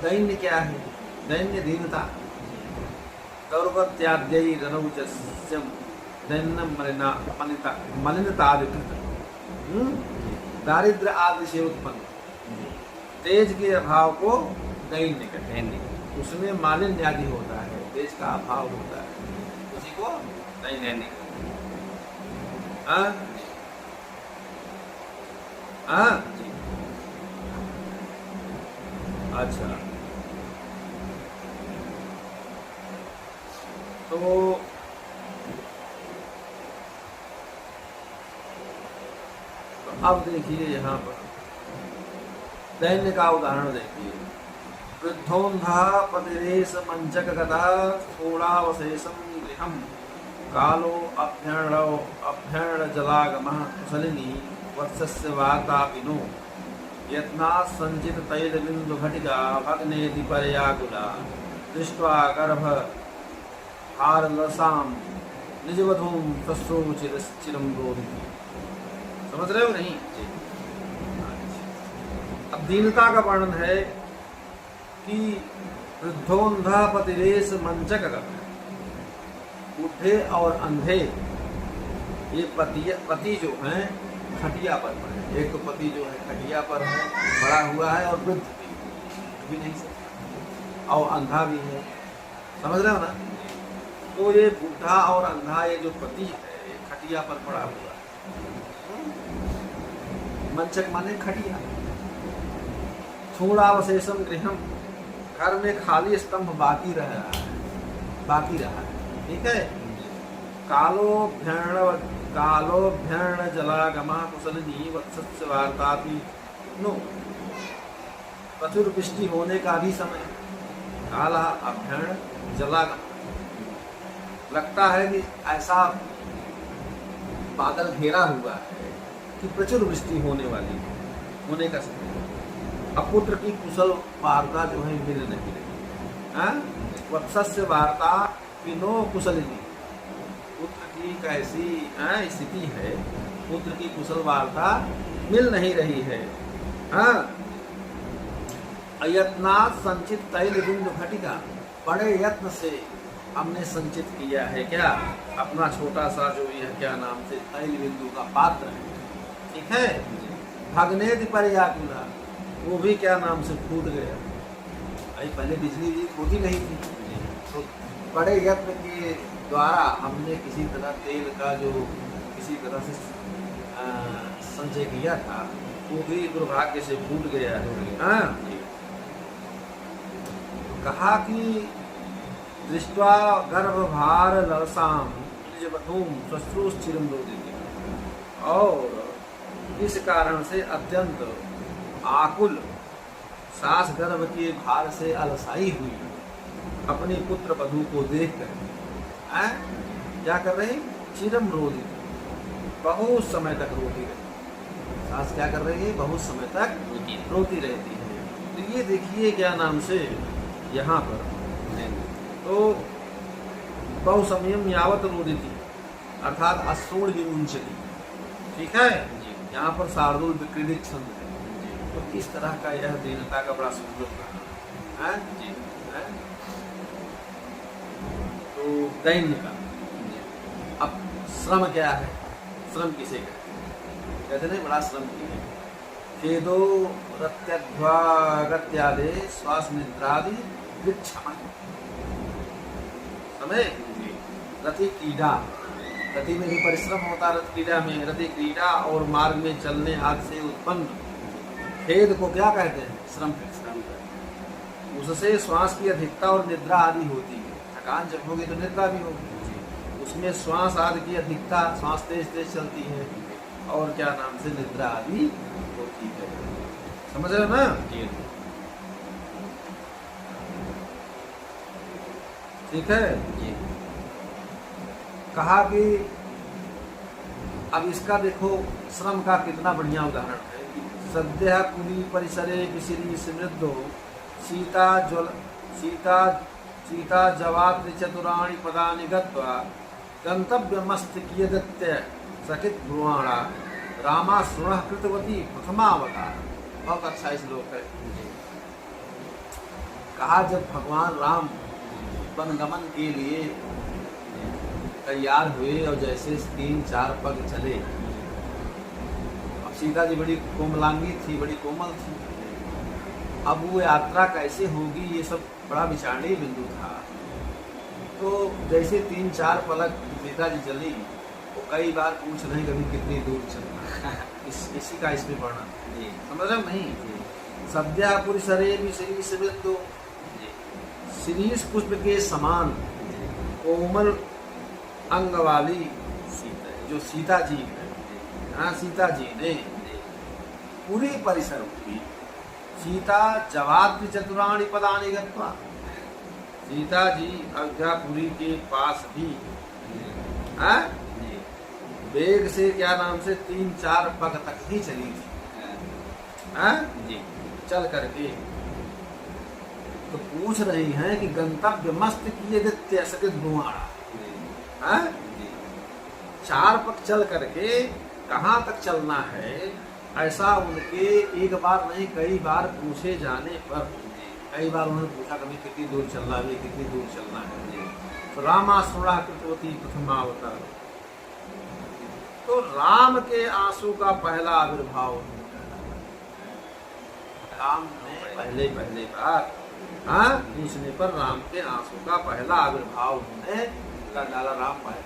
दैन्य क्या है? दैन्य दीनता। दौर्बत्याद्यैरनौजस्यं दैन्यं मलिनतादिकृत। दारिद्र आदि से उत्पन्न तेज के अभाव को दैन्य कहते हैं। उसमें मालिन्य आदि होता है, तेज का अभाव होता है, उसी को दैन्य कहते हैं। अच्छा, तो अब देखिए यहाँ पर दैन्य का उदाहरण देखिए। वृद्धोन्धा पतिरेश मंचक गता स्थूलावशेषम गृहम कालो अभ्यर्ण जलागमः कुशलिनी वत्सस्य वातापिनो यत्ना संचित तैल बिंदु घटिका भग्नेति परयाकुला दृष्ट्वा गर्भ हारलसाम निजवधूम तस्रोचिरम रोधिति। समझ रहे हो नहीं? अब दीनता का वर्णन है कि वृद्धोन्धा पतिरेश मंचक गता, बूढ़े और अंधे ये पति जो हैं खटिया पर है। एक तो पति जो है खटिया पर है, बड़ा हुआ है, और वृद्ध भी नहीं सकता, और अंधा भी है। समझ रहे हो ना? तो ये बूढ़ा और अंधा ये जो पति है ये खटिया पर पड़ा हुआ है। मंचक माने खटिया। स्थूलावशेषम गृहम, घर में खाली स्तंभ बाकी रहा है। ठीक है। कालोभ्यर्ण जलागमा कुशलिनी वत्सस्य वार्तापि नो, प्रचुर वृष्टि होने का भी समय। काला अभ्यर्ण जलागम, लगता है कि ऐसा बादल घेरा हुआ है कि प्रचुर वृष्टि होने वाली होने का समय। अब पुत्र की कुशल वार्ता जो है मिल नहीं रही। वत्सस्य वार्ता पिनो कुशलिनी, पुत्र की कैसी स्थिति है, पुत्र की कुशल वार्ता मिल नहीं रही है। अयत्नात् संचित तैल बिंदु घटिका, बड़े यत्न से हमने संचित किया है क्या अपना छोटा सा जो यह क्या नाम से तैल बिंदु का पात्र है। ठीक है। भग्नेति परयाकुला, वो भी क्या नाम से फूट गया। पहले बिजली होती नहीं थी, तो बड़े यत्न के द्वारा हमने किसी तरह तेल का जो किसी तरह से संचय किया था वो भी दुर्भाग्य से फूट गया है। कहा कि दृष्ट्वा गर्भभार ललसाम निजवधूम श्वश्रूश्चिरम रोदिति, और इस कारण से अत्यंत आकुल सास गर्भ के भार से अलसाई हुई अपने पुत्र वधू को देखकर क्या कर रही? चिरम रोदिति, बहुत समय तक रोती रहती। सास क्या कर रही है? बहुत समय तक रोती रहती है। तो ये देखिए क्या नाम से यहाँ पर तो बहुसमयम यावत रोदिति अर्थात अश्रूण विमुंचति। ठीक है। यहाँ पर शार्दूल विक्रीडित छंद है। तो इस तरह का यह दीनता का बड़ा सुंदर है। तो दैन्य का। अब श्रम क्या है? श्रम किसे कहते नहीं? बड़ा श्रम किया। खेदो रत्यध्वागत्यादे श्वास निद्रादि विक्षमन। समय रति क्रीड़ा, रति में भी परिश्रम होता है। रथ क्रीड़ा में रति क्रीड़ा और मार्ग में चलने आदि से उत्पन्न खेद को क्या कहते हैं? श्रम कहते हैं। उससे श्वास की अधिकता और निद्रा आदि होती है। थकान जब होगी तो निद्रा भी होगी। उसमें श्वास आदि की अधिकता, श्वास तेज तेज चलती है, और क्या नाम से निद्रा आदि होती है। समझ रहे हो ना? ठीक है। कहा कि अब इसका देखो श्रम का कितना बढ़िया उदाहरण है। सद्य पुरी परिसरे विशिरी समृद्धो सीता जवात्रि चतुराणि पदानि गत्वा गंतव्यमस्ति कियदत्य सकित ब्रुवाणा रामा श्रुणः कृतवती प्रथमावतार। बहुत अच्छा श्लोक है। कहा जब भगवान राम वनगमन के लिए तैयार हुए और जैसे 3-4 पग चले, अब सीता जी बड़ी कोमलांगी थी, बड़ी कोमल थी, अब वो यात्रा कैसे होगी ये सब बड़ा विचारणीय बिंदु था। तो जैसे 3-4 पलक सीता जी चली, वो कई बार पूछ रहे कभी कितनी दूर चलना इसी का इसमें वर्णन समझ रहे नहीं। सद्या पुरुषरे भी शीरीष बिंदु, शीरीष पुष्प के समान कोमल अंग वाली जो सीता जी है, हाँ सीता जी ने पूरी परिसर हुई। सीता जवाद्रि चतुराणी पदानि गत्वा, सीता जी अयोध्यापुरी के पास भी वेग से क्या नाम से 3-4 पग तक ही चली थी चल करके। तो पूछ रही हैं कि गंतव्य मस्त किए दित्य सकृत भुआड़ा, 4 पग चल करके कहाँ तक चलना है, ऐसा उनके एक बार नहीं कई बार पूछे जाने पर, कई बार उन्होंने पूछा कभी कितनी दूर चलना है, कितनी दूर चलना है। तो रामासुरा कृतवती प्रथमावतार, तो राम के आंसू का पहला आविर्भाव राम ने पहले बार पूछने पर राम के आंसू का पहला आविर्भाव उन्होंने कर डाला। राम पहले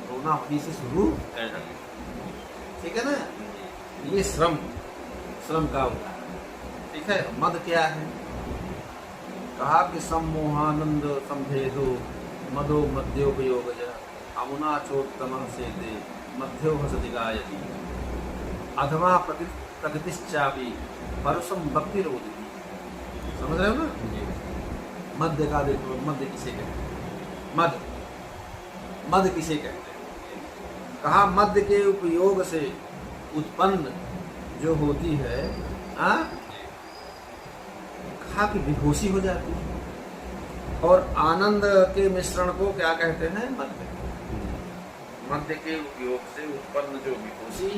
रोना वहीं से शुरू कर डाला, ठीक है ना। ये श्रम का उदाहरण, ठीक है। मद क्या है, कहा कि सम्मोहानंद संभेदो मदो मध्योपयोग अमुना चोत्तम से दे मध्यो हसति गायति अधमा प्रकृतिश्चापि परसम भक्ति रोधी। समझ रहे हो ना। मध्य का देखो, मध्य किसे कहते हैं, मद किसे कहते हैं। कहा मध्य के उपयोग से उत्पन्न जो होती है, कहा कि बेहोशी हो जाती है। और आनंद के मिश्रण को क्या कहते हैं, मध्य। मध्य के उपयोग से उत्पन्न जो बेहोशी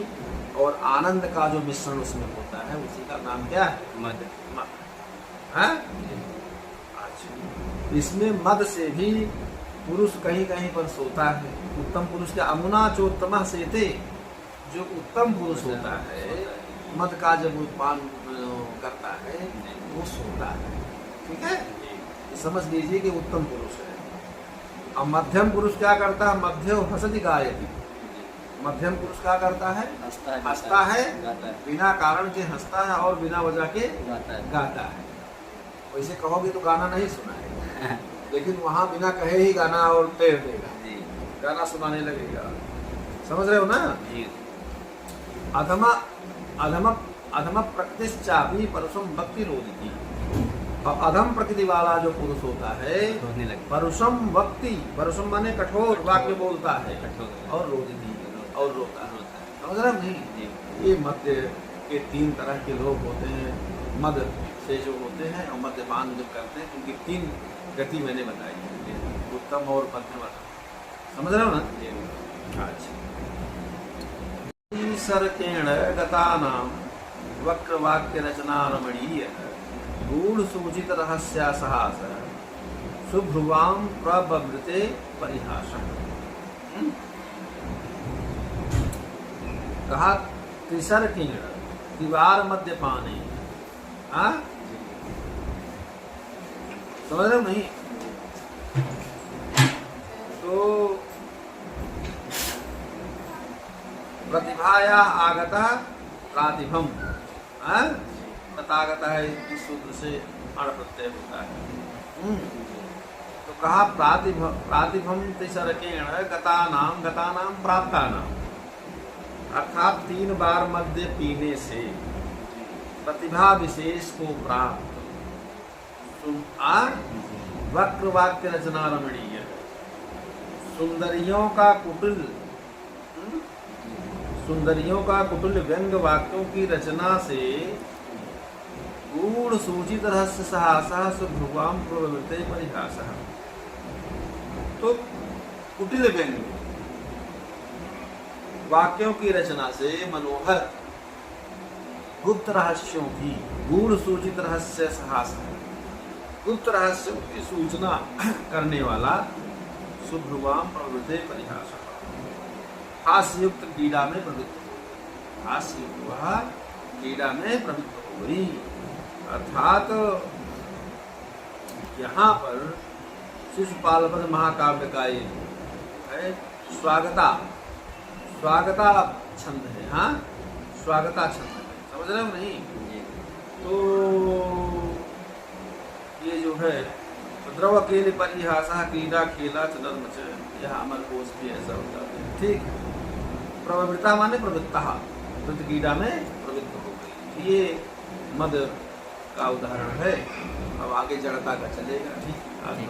और आनंद का जो मिश्रण उसमें होता है, उसी का नाम क्या है, मध्य। अच्छा, इसमें मद से भी पुरुष कहीं कहीं पर सोता है। उत्तम पुरुष के अमुना चोत्तम सेते, जो उत्तम पुरुष होता है, मद का जब उत्पान करता है वो सोता है, ठीक है। समझ लीजिए कि उत्तम पुरुष है। अब मध्यम पुरुष क्या करता है, मध्यो हसति गायति। मध्यम पुरुष क्या करता है, हंसता है, बिना कारण के हंसता है और बिना वजह के गाता है। वैसे कहोगे तो गाना नहीं सुनाएगा, लेकिन वहाँ बिना कहे ही गाना और टेर देगा, गाना सुनाने लगेगा। समझ रहे हो ना। अधम प्रकृतिश्चापि परसम भक्ति रोधी। और अधम प्रकृति वाला जो पुरुष होता है, परसम भक्ति, परसम माने कठोर वाक्य बोलता है, और रोधी और रोता है। समझ रहे नहीं। ये मध्य के 3 तरह के लोग होते हैं। मद से जो होते हैं और मद्यपान जब करते हैं, उनकी 3 गति मैंने बताई, उत्तम और मध्यम। समझ रहे हो ना। अच्छा, सर्केण गतानां वक्रवाक्य रचना रमणीय गूढ़ सूचित रहस्या सहास सुभ्रुवाम प्रबवृते परिहासः। कहा त्रिसर्केण, दीवार मध्यपाने। समझ रहे हो नहीं। तो प्रतिभाया आगता प्रातिभम, तथागत है इस सूत्र से अण प्रत्यय होता है। तो कहा प्रातिभम त्रिसर्केण गतानाम प्राप्तानाम, अर्थात 3 बार मद्य पीने से प्रतिभा विशेष को प्राप्त। वक्र वाक्य रचना रमणीय, सुंदरियों का कुटिल व्यंग वाक्यों की रचना से गूढ़ सूचित रहस्य सहासा सुभ्रुवाम प्रवृत्ते परिहासः। तो कुटिल व्यंग वाक्यों की रचना से मनोहर गुप्त रहस्यों की गूढ़ सूचित रहस्य साहस गुप्त रहस्यों की सूचना करने वाला शुभ्रुवाम प्रवृत्ति परिहास हास्ययुक्त क्रीड़ा में प्रवृत्त हो, हास्ययुक्त वह क्रीड़ा में प्रवृत्त हो गई। अर्थात यहाँ पर शिशुपालपद महाकाव्य का ये है स्वागता, स्वागता छंद है। हाँ, स्वागता छंद है, समझ रहे हो नहीं? तो ये जो है द्रव केले परिहासा क्रीड़ा खेला चनर्म च, यह अमर कोश भी ऐसा होता है। ठीक, प्रवृत्ता माने प्रवृत्ता, वृत्त क्रीड़ा में प्रवृत्त हो गई। ये मद का उदाहरण है। अब आगे जड़ता का चलेगा। ठीक, आगे